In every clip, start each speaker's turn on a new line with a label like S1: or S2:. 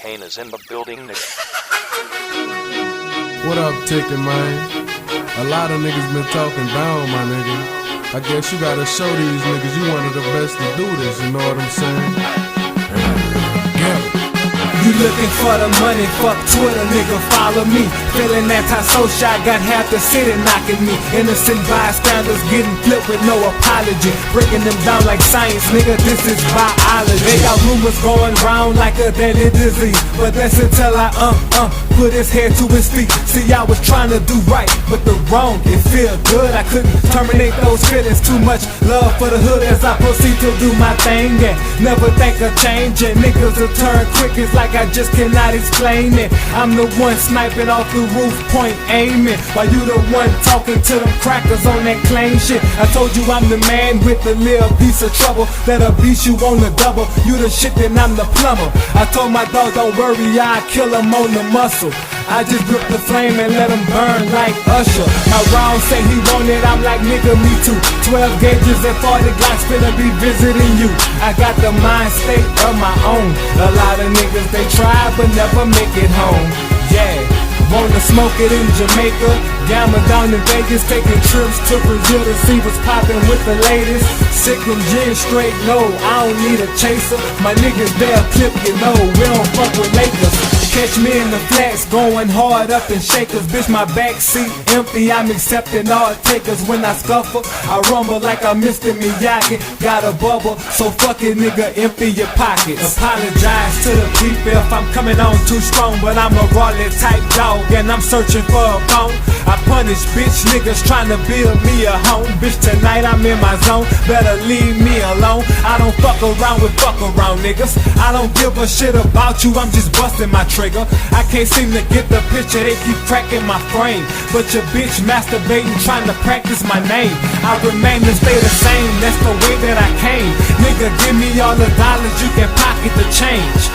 S1: Kane is in the building, nigga.
S2: What up, Tickin', man? A lot of niggas been talking down, my nigga. I guess you gotta show these niggas you one of the best to do this, you know what I'm saying?
S3: You looking for the money, fuck Twitter, nigga, follow me. Feeling anti-social, I got half the city knocking me. Innocent bystanders getting flipped with no apology. Breaking them down like science, nigga, this is biology. They got rumors going round like a deadly disease, but that's until I put his head to his feet. See, I was trying to do right, but the wrong, it feel good. I couldn't terminate those feelings. Too much love for the hood as I proceed to do my thing, and never think of changing. Niggas will turn quick, it's like I just cannot explain it. I'm the one sniping off the roof, point aiming, while you the one talking to them crackers on that claim shit. I told you I'm the man with the little piece of trouble that'll beat you on the double. You the shit, then I'm the plumber. I told my dog, don't worry, I'll kill him on the muscle. I just grip the flame and let him burn like Usher. My round say he want it, I'm like, nigga, me too. 12 gauges and 40 Glocks finna be visiting you. I got the mind state of my own. A lot of niggas, they try but never make it home. Yeah, wanna smoke it in Jamaica, gamma down in Vegas, taking trips to Brazil to see what's poppin' with the latest. Sick them gin straight, no, I don't need a chaser. My niggas, they'll clip, you know, we don't fuck with Lakers. Catch me in the flats, going hard up in shakers. Bitch, my backseat empty, I'm accepting all takers. When I scuffle, I rumble like I'm Mr. Miyagi. Got a bubble, so fuck it, nigga, empty your pockets. Apologize to the people if I'm coming on too strong, but I'm a rawly type dog, and I'm searching for a bone. I punish bitch niggas trying to build me a home. Bitch, tonight I'm in my zone, better leave me alone. I don't fuck around with fuck around niggas. I don't give a shit about you, I'm just busting my trigger. I can't seem to get the picture, they keep cracking my frame. But your bitch masturbating, trying to practice my name. I remain to stay the same, that's the way that I came. Nigga, give me all the dollars, you can pocket the change.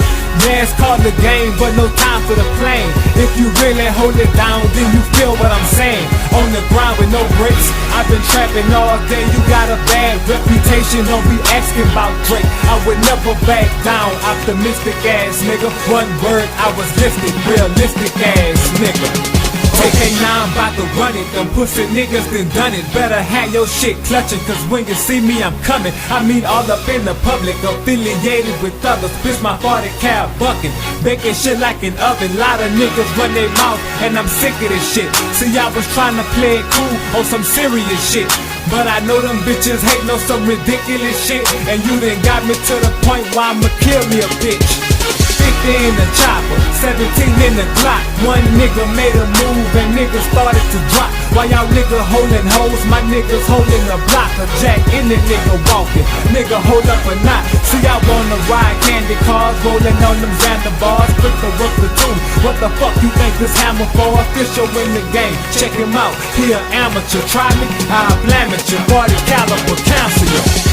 S3: Yeah, it's called the game, but no time for the plane. If you really hold it down, then you feel what I'm saying. On the ground with no brakes, I've been trapping all day. You got a bad reputation, don't be asking about Drake. I would never back down, optimistic ass nigga. One word, I was lifted, realistic ass nigga. Okay, now I'm about to run it. Them pussy niggas done done it. Better have your shit clutching, cause when you see me, I'm coming. I mean all up in the public, affiliated with others. Bitch, my 40 cal bucking, baking shit like an oven. Lot of niggas run their mouth, and I'm sick of this shit. See, I was trying to play it cool on some serious shit, but I know them bitches hating on some ridiculous shit. And you done got me to the point where I'ma kill me a bitch. 50 in the chopper, 17 in the Glock. One nigga made a move and niggas started to drop. While y'all niggas holding hoes, my niggas holding a block. A jack in the nigga walking, nigga hold up or not. See, I wanna ride candy cars, rolling on them Xander bars. Quick to work the tune, what the fuck you think this hammer for? Official in the game, check him out, he an amateur. Try me, I'll blame it, your 40 caliber cancel you.